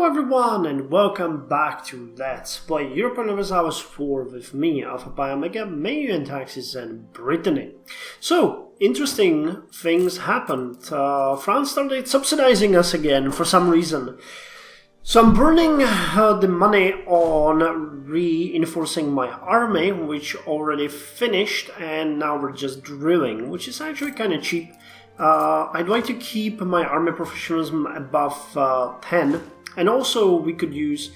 Hello everyone and welcome back to Let's Play Europa Universalis IV with me, Alfapiomega, Meiou and Taxes and Brittany. So, interesting things happened. France started subsidizing us again for some reason. So I'm burning the money on reinforcing my army, which already finished, and now we're just drilling, which is actually kind of cheap. I'd like to keep my army professionalism above 10, and also we could use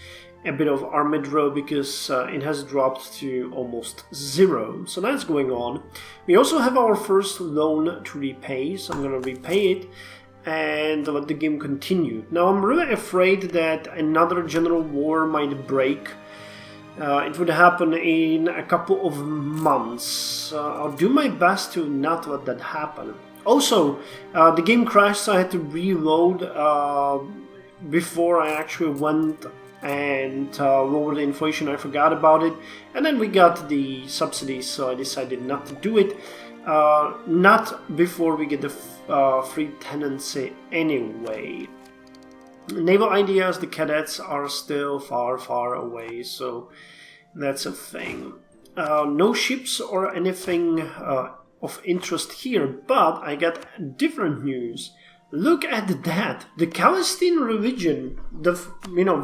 a bit of army drill because it has dropped to almost 0, so that's going on. We also have our first loan to repay, so I'm going to repay it and let the game continue. Now I'm really afraid that another general war might break. It would happen in a couple of months. I'll do my best to not let that happen. Also, the game crashed, so I had to reload before I actually went and lowered the inflation. I forgot about it, and then we got the subsidies, so I decided not to do it. Not before we get the free tenancy anyway. Naval ideas, the cadets are still far away, so that's a thing. No ships or anything of interest here, but I got different news. Look at that! The Chalcedonian religion, the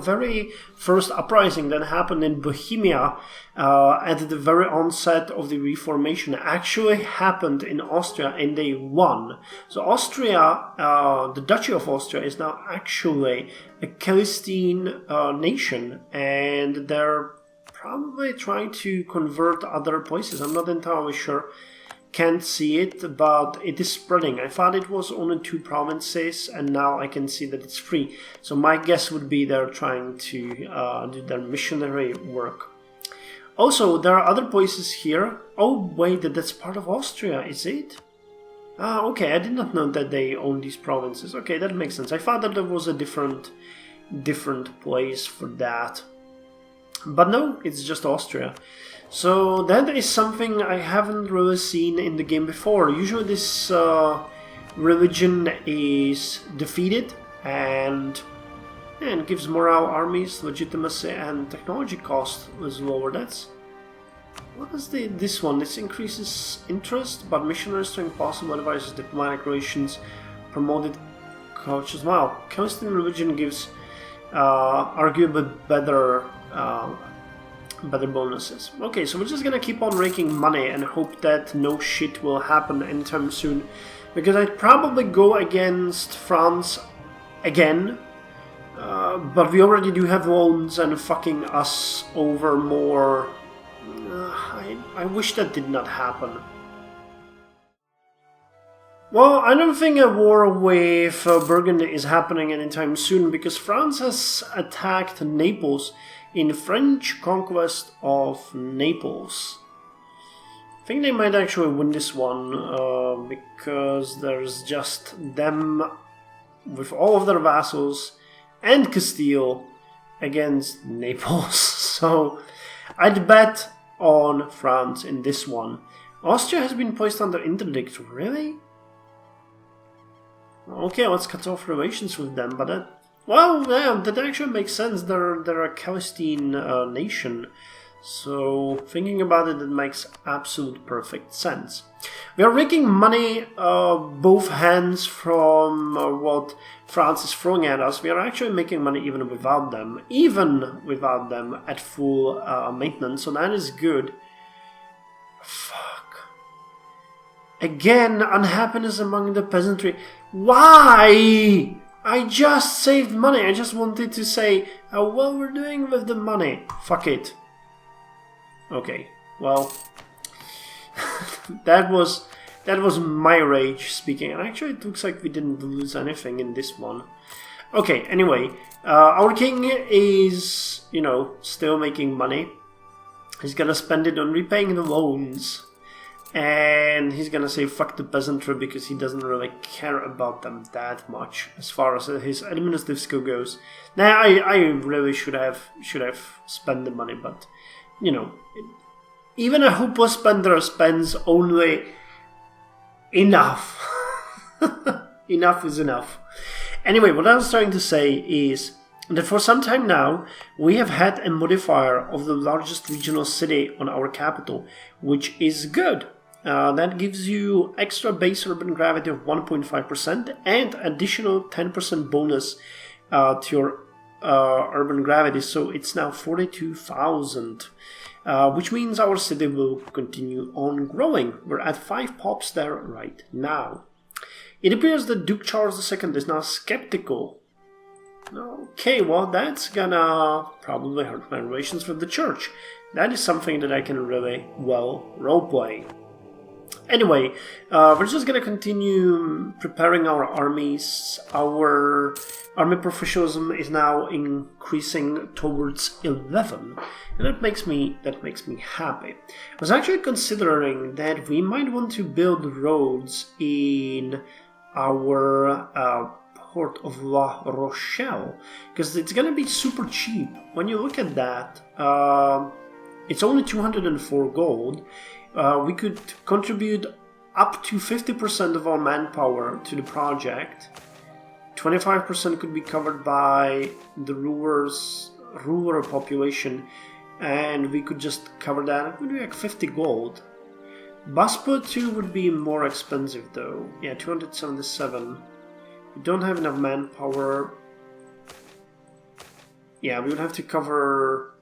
very first uprising that happened in Bohemia at the very onset of the Reformation, actually happened in Austria, and they won. So Austria, the Duchy of Austria, is now actually a Chalcedonian nation, and they're probably trying to convert other places. I'm not entirely sure. Can't see it, but it is spreading. I thought it was only 2 provinces, and now I can see that it's 3. So my guess would be they're trying to do their missionary work. Also, there are other places here. Oh wait, that's part of Austria, is it? Ah, okay, I did not know that they own these provinces. Okay, that makes sense. I thought that there was a different place for that. But no, it's just Austria. So that is something I haven't really seen in the game before. Usually this religion is defeated and gives morale, armies, legitimacy, and technology cost is lower. What is this one? This increases interest, but missionaries to impossible advises diplomatic relations, promoted cultures. Wow, Chalcedonian religion gives arguably better bonuses. Okay, so we're just gonna keep on raking money and hope that no shit will happen anytime soon, because I'd probably go against France again, but we already do have loans and fucking us over more. I wish that did not happen. Well, I don't think a war with Burgundy is happening anytime soon, because France has attacked Naples in French conquest of Naples. I think they might actually win this one, because there's just them with all of their vassals and Castile against Naples. So I'd bet on France in this one. Austria has been placed under interdict, really? Okay, let's cut off relations with them, but that actually makes sense. They're a Chalcedonian nation, so thinking about it, it makes absolute perfect sense. We are raking money both hands from what France is throwing at us. We are actually making money even without them at full maintenance, so that is good. Fuck. Again, unhappiness among the peasantry. Why? I just saved money. I just wanted to say how well we're doing with the money. Fuck it. Okay, well, that was my rage speaking. And actually, it looks like we didn't lose anything in this one. Okay, anyway, our king is, still making money. He's gonna spend it on repaying the loans. And he's gonna say fuck the peasantry because he doesn't really care about them that much as far as his administrative skill goes. Now I really should have spent the money, but even a hopeless spender spends only enough. Enough is enough. Anyway, what I was trying to say is that for some time now we have had a modifier of the largest regional city on our capital, which is good. That gives you extra base urban gravity of 1.5% and additional 10% bonus to your urban gravity, so it's now 42,000, which means our city will continue on growing. We're at 5 pops there right now. It appears that Duke Charles II is now skeptical. Okay, well, that's gonna probably hurt my relations with the church. That is something that I can really well roleplay. Anyway, we're just gonna continue preparing our armies. Our army professionalism is now increasing towards 11, and that makes me happy. I was actually considering that we might want to build roads in our port of La Rochelle, because it's gonna be super cheap. When you look at that, it's only 204 gold. We could contribute up to 50% of our manpower to the project. 25% could be covered by the rural population, and we could just cover that. It would be like 50 gold. Baspo 2 would be more expensive though. Yeah, 277. We don't have enough manpower. Yeah, we would have to cover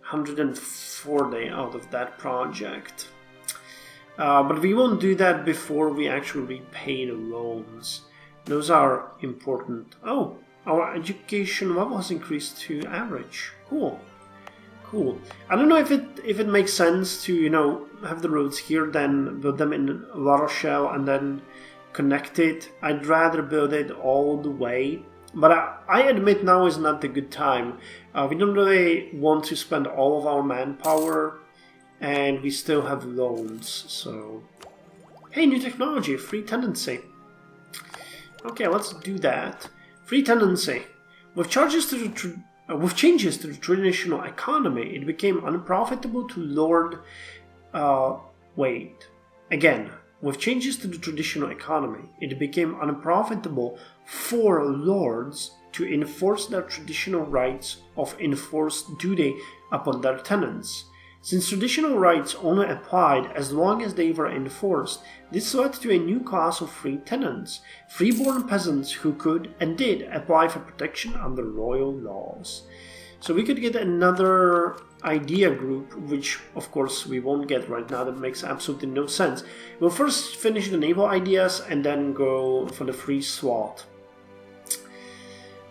140 out of that project. But we won't do that before we actually repay the loans. Those are important. Oh, our education level has increased to average. Cool. I don't know if it makes sense to, have the roads here, then build them in La Rochelle and then connect it. I'd rather build it all the way. But I admit now is not the good time. We don't really want to spend all of our manpower, and we still have loans, so... Hey, new technology, free tenancy. Okay, let's do that. Free tenancy. With changes to the traditional economy, it became unprofitable to lord... With changes to the traditional economy, it became unprofitable for lords to enforce their traditional rights of enforced duty upon their tenants. Since traditional rights only applied as long as they were enforced, this led to a new class of free tenants, freeborn peasants who could and did apply for protection under royal laws. So we could get another idea group, which of course we won't get right now. That makes absolutely no sense. We'll first finish the naval ideas and then go for the free slot.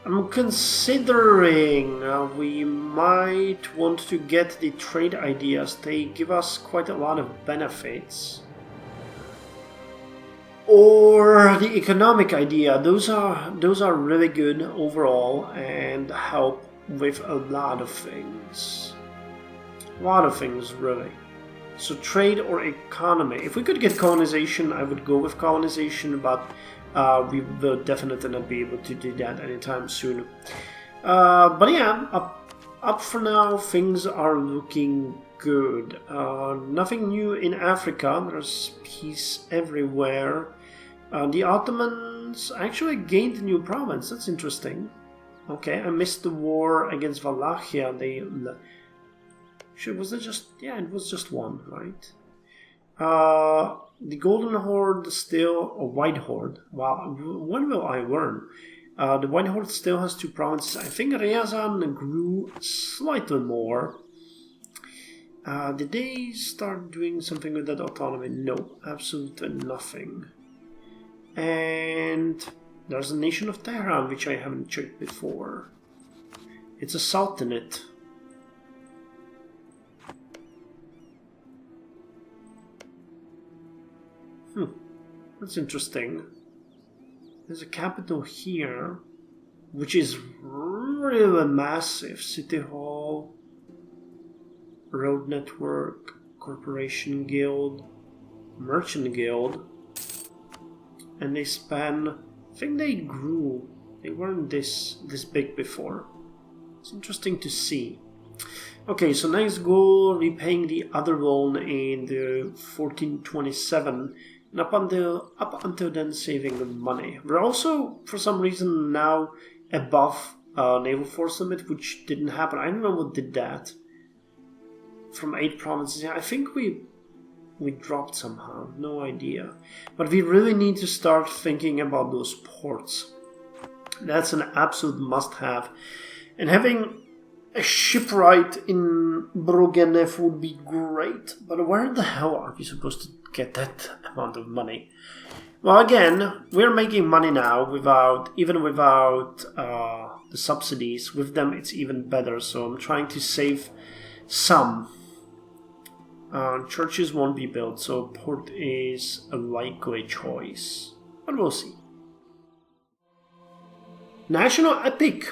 I'm considering we might want to get the trade ideas. They give us quite a lot of benefits. Or the economic idea. Those are really good overall and help with a lot of things. A lot of things, really. So trade or economy. If we could get colonization, I would go with colonization, but we will definitely not be able to do that anytime soon. But yeah, up for now, things are looking good. Nothing new in Africa. There's peace everywhere. The Ottomans actually gained a new province. That's interesting. Okay, I missed the war against Wallachia. Was it just... Yeah, it was just one, right? The Golden Horde still... Or White Horde. Wow, when will I learn? The White Horde still has 2 provinces. I think Ryazan grew slightly more. Did they start doing something with that autonomy? No, absolutely nothing. And there's a nation of Tehran, which I haven't checked before. It's a sultanate. That's interesting. There's a capital here, which is really massive. City Hall, Road Network, Corporation Guild, Merchant Guild. And they span... I think they grew. They weren't this big before. It's interesting to see. Okay, so next goal, repaying the other loan in the 1427. And up until then, saving the money. We're also, for some reason, now above naval force limit, which didn't happen. I don't know what did that. From 8 provinces, I think we dropped somehow, no idea. But we really need to start thinking about those ports. That's an absolute must-have. And having a shipwright in Brogenev would be great. But where the hell are we supposed to get that amount of money? Well, again, we're making money now even without the subsidies. With them, it's even better. So I'm trying to save some. Churches won't be built, so port is a likely choice. But we'll see. National Epic.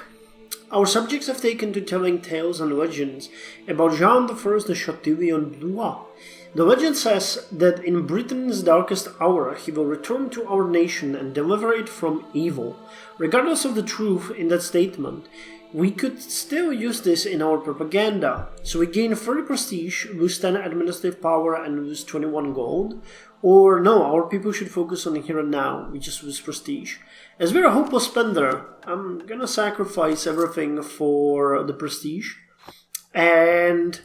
Our subjects have taken to telling tales and legends about Jean I de Chatillon-Blois. The legend says that in Britain's darkest hour he will return to our nation and deliver it from evil. Regardless of the truth in that statement, we could still use this in our propaganda. So we gain 30 prestige, lose 10 administrative power and lose 21 gold. Or no, our people should focus on the here and now, we just lose prestige. As we're a hopeless spender, I'm gonna sacrifice everything for the prestige. And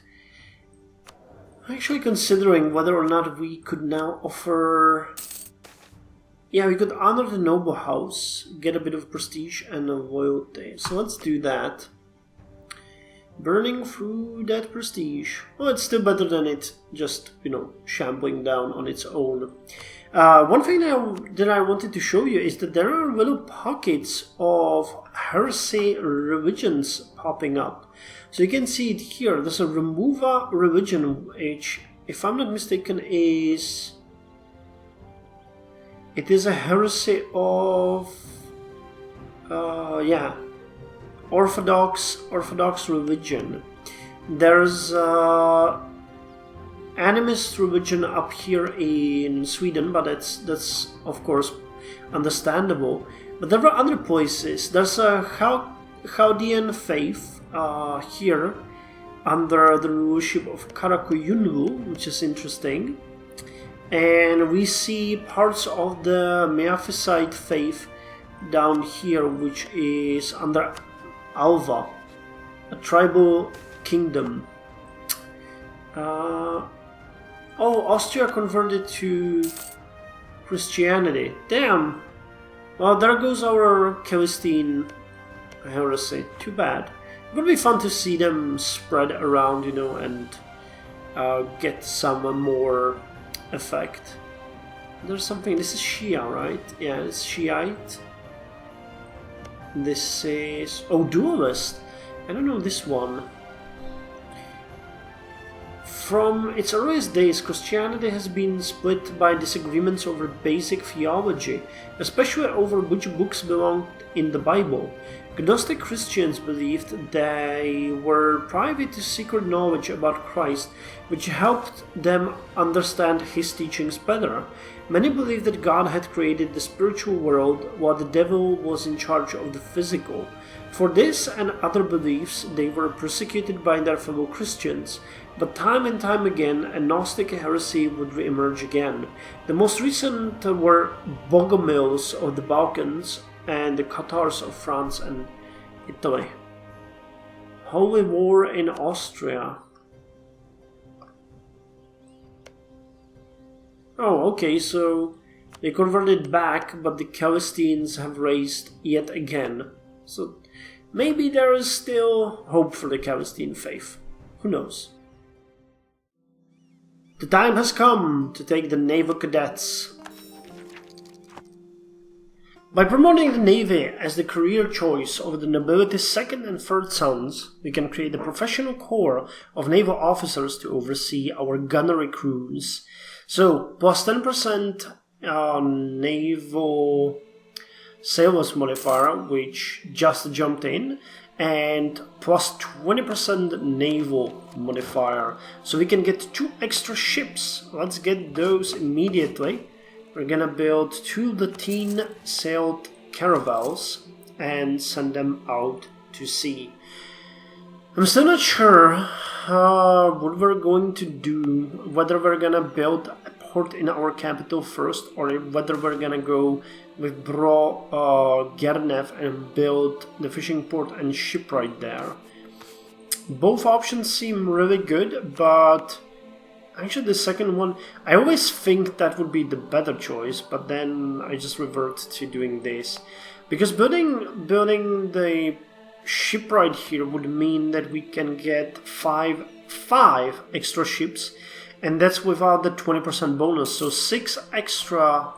I'm actually considering whether or not we could now offer... Yeah, we could honor the noble house, get a bit of prestige and a loyalty. So let's do that. Burning through that prestige. Well, it's still better than it just, shambling down on its own. One thing that I wanted to show you is that there are little pockets of heresy religions popping up. So you can see it here. There's a Remova religion, which, if I'm not mistaken, is... It is a heresy of, Orthodox religion. There's animist religion up here in Sweden, but that's of course understandable. But there are other places. There's a Chaldean faith here under the rulership of Karakuyunlu, which is interesting. And we see parts of the Miaphysite faith down here, which is under Alva, a tribal kingdom. Austria converted to Christianity. Damn! Well, there goes our Celestine heresy. Too bad. It would be fun to see them spread around, and get some more effect. There's something. This is Shia, right? Yeah, it's Shiite. This is dualist. I don't know this one. From its earliest days, Christianity has been split by disagreements over basic theology, especially over which books belonged in the Bible. Gnostic Christians believed they were privy to secret knowledge about Christ, which helped them understand his teachings better. Many believed that God had created the spiritual world while the devil was in charge of the physical. For this and other beliefs, they were persecuted by their fellow Christians, but time and time again, a Gnostic heresy would re-emerge again. The most recent were Bogomils of the Balkans and the Cathars of France and Italy. Holy War in Austria. Oh, okay, so they converted back, but the Celestines have raised yet again. So maybe there is still hope for the Celestine faith. Who knows? The time has come to take the naval cadets. By promoting the Navy as the career choice over the nobility's second and third sons, we can create a professional corps of naval officers to oversee our gunnery crews. So, plus 10% naval sailors modifier, which just jumped in, and plus 20% naval modifier. So we can get 2 extra ships. Let's get those immediately. We're gonna build 2 lateen-sailed caravels and send them out to sea. I'm still not sure what we're going to do, whether we're gonna build a port in our capital first or whether we're gonna go withdraw Gernev and build the fishing port and shipwright there. Both options seem really good, but actually the second one, I always think that would be the better choice, but then I just revert to doing this. Because building the shipwright here would mean that we can get five extra ships, and that's without the 20% bonus, so 6 extra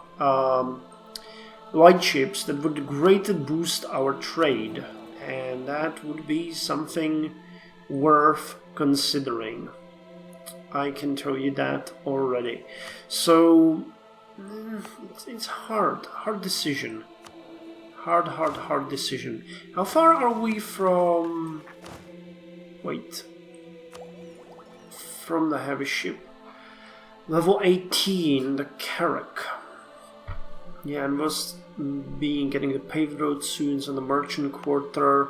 light ships that would greatly boost our trade, and that would be something worth considering. I can tell you that already. So it's hard decision. Hard decision. How far are we from... Wait. From the heavy ship? Level 18, the Carrack. Yeah, and was getting the paved road soon, so the merchant quarter.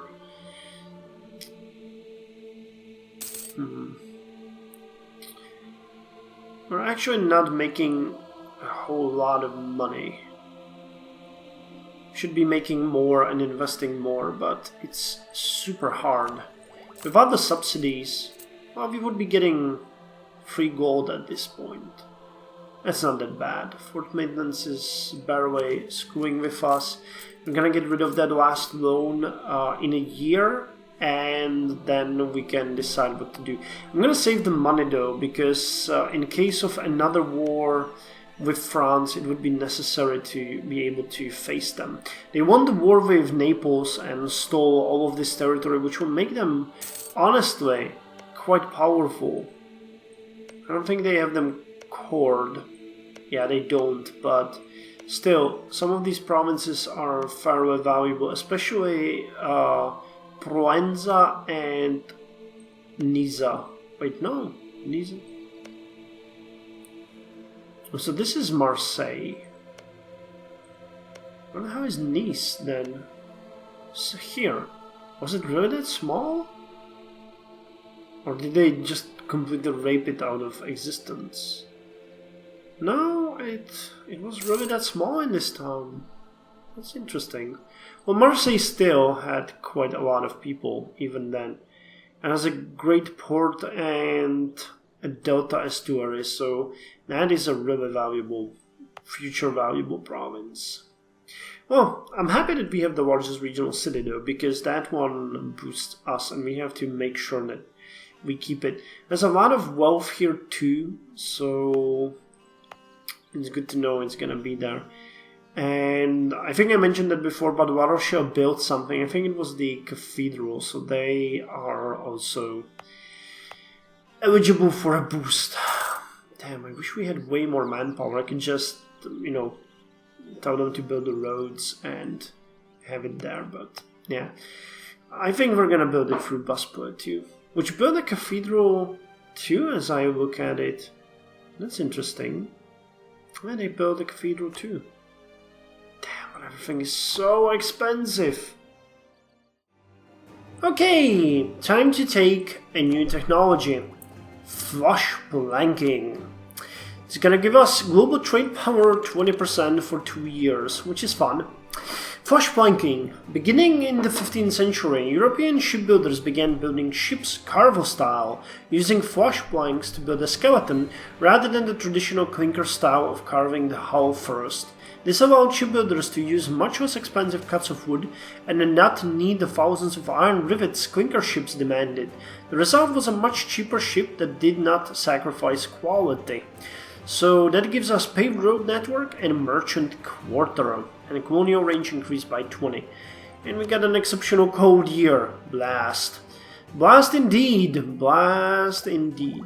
We're actually not making a whole lot of money. Should be making more and investing more, but it's super hard. Without the subsidies, well, we would be getting free gold at this point. That's not that bad. Fort maintenance is barely screwing with us. We're gonna get rid of that last loan in a year, and then we can decide what to do. I'm gonna save the money though, because in case of another war with France, it would be necessary to be able to face them. They won the war with Naples and stole all of this territory, which will make them, honestly, quite powerful. I don't think they have them cored. Yeah, they don't, but still, some of these provinces are fairly valuable, especially Proenza and Nisa. Wait, no, Nisa. So this is Marseille. Where the hell is Nice then? So here. Was it really that small? Or did they just completely rape it out of existence? No, it was really that small in this town. That's interesting. Well, Marseille still had quite a lot of people even then. And has a great port and a delta estuary, so that is a really valuable, future valuable province. Well, I'm happy that we have the largest regional city though, because that one boosts us and we have to make sure that we keep it. There's a lot of wealth here too, so it's good to know it's gonna be there. And I think I mentioned that before, but La Rochelle built something. I think it was the cathedral, so they are also eligible for a boost. Damn, I wish we had way more manpower. I could just, tell them to build the roads and have it there, but yeah. I think we're gonna build it through Bussport too. Which build a cathedral too, as I look at it. That's interesting. And they build a cathedral too. Damn, but everything is so expensive. Okay, time to take a new technology. Flush planking. It's gonna give us global trade power 20% for 2 years, which is fun. Flush planking. Beginning in the 15th century, European shipbuilders began building ships carvel style, using flush planks to build a skeleton rather than the traditional clinker style of carving the hull first. This allowed shipbuilders to use much less expensive cuts of wood and not need the thousands of iron rivets clinker ships demanded. The result was a much cheaper ship that did not sacrifice quality. So that gives us paved road network and merchant quarter, and a colonial range increased by 20. And we got an exceptional cold year. Blast. Blast indeed. Blast indeed.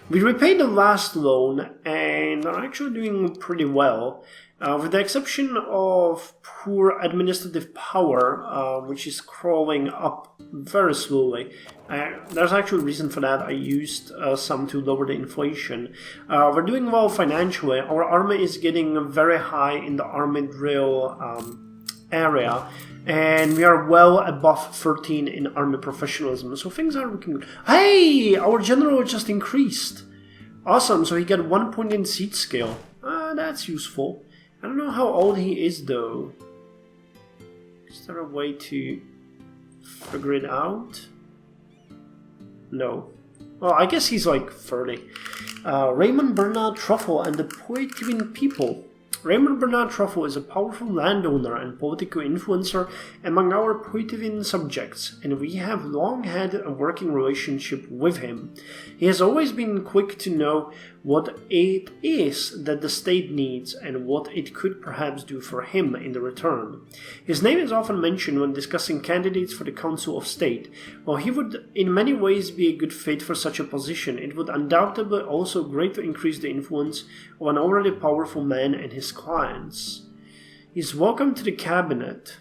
We repaid the last loan and are actually doing pretty well. With the exception of poor administrative power, which is crawling up very slowly. There's actually a reason for that. I used some to lower the inflation. We're doing well financially. Our army is getting very high in the army drill area, and we are well above 13 in army professionalism, so things are looking good. Hey! Our general just increased. Awesome, so he got 1 point in seat scale. That's useful. I don't know how old he is though. Is there a way to figure it out? No. Well, I guess he's like 30. Raymond Bernard Truffle and the Poitevin people. Raymond Bernard Truffle is a powerful landowner and political influencer among our Poitevin subjects, and we have long had a working relationship with him. He has always been quick to know what it is that the state needs and what it could perhaps do for him in the return. His name is often mentioned when discussing candidates for the Council of State. While he would in many ways be a good fit for such a position, it would undoubtedly also greatly increase the influence of an already powerful man and his clients. He's welcome to the cabinet.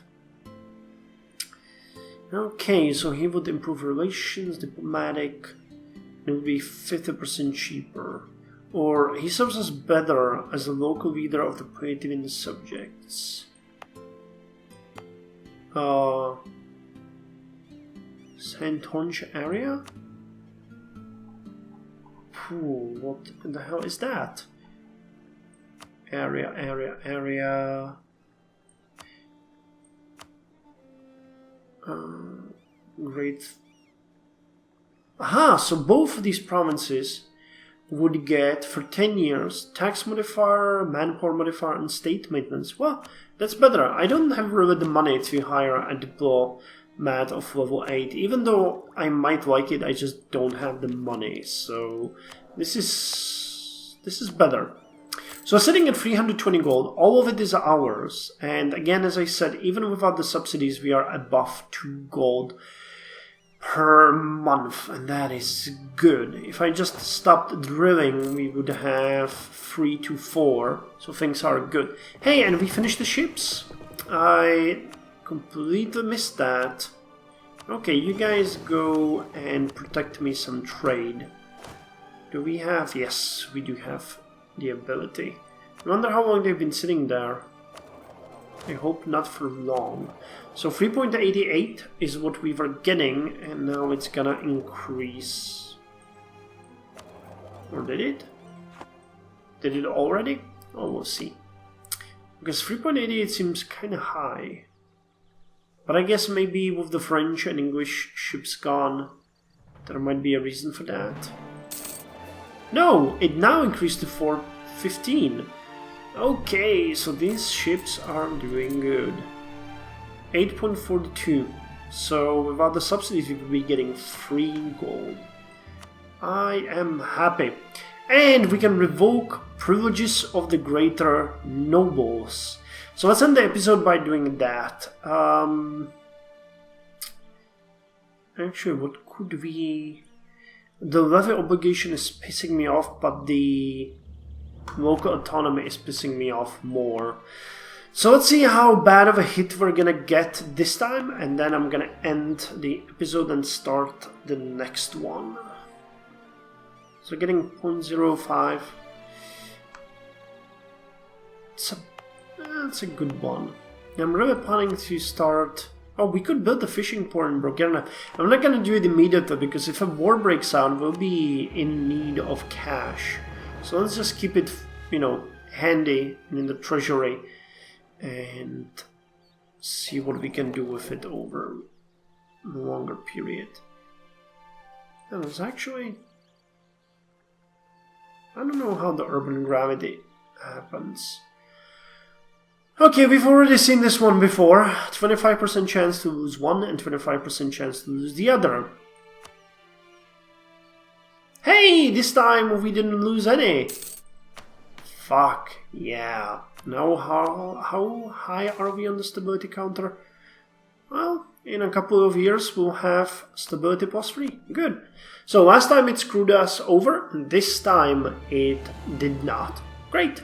Okay, so he would improve relations, diplomatic, it would be 50% cheaper. Or he serves us better as a local leader of the Poitevin subjects. Saintonge area? What the hell is that? Area. Great. Aha, so both of these provinces would get for 10 years tax modifier, manpower modifier, and state maintenance. Well, that's better. I don't have really the money to hire a diplomat of level 8. Even though I might like it, I just don't have the money. So this is better. So sitting at 320 gold, all of it is ours. And again, as I said, even without the subsidies, we are above 2 gold per month, and that is good. If I just stopped drilling, we would have 3 to 4, so things are good. Hey, and we finished the ships. I completely missed that. Okay, you guys go and protect me some trade. Do we have? Yes, we do have the ability. I wonder how long they've been sitting there. I hope not for long. So 3.88 is what we were getting, and now it's gonna increase. Or did it? Did it already? Oh, we'll see. Because 3.88 seems kinda high. But I guess maybe with the French and English ships gone, there might be a reason for that. No! It now increased to 415. Okay, so these ships are doing good. 8.42. So without the subsidies we could be getting 3 gold. I am happy. And we can revoke privileges of the greater nobles. So let's end the episode by doing that. Actually, what could we... The levy obligation is pissing me off, but the local autonomy is pissing me off more. So let's see how bad of a hit we're gonna get this time, and then I'm gonna end the episode and start the next one. So getting 0.05. It's a good one. I'm really planning to start... Oh, we could build a fishing port in Brogerna. I'm not gonna do it immediately, because if a war breaks out, we'll be in need of cash. So let's just keep it, you know, handy in the treasury and see what we can do with it over a longer period. That was actually... I don't know how the urban gravity happens. Okay, we've already seen this one before. 25% chance to lose one and 25% chance to lose the other. Hey, this time we didn't lose any. Fuck, yeah. Now how high are we on the stability counter? Well, in a couple of years we'll have stability +3. Good. So last time it screwed us over, this time it did not. Great.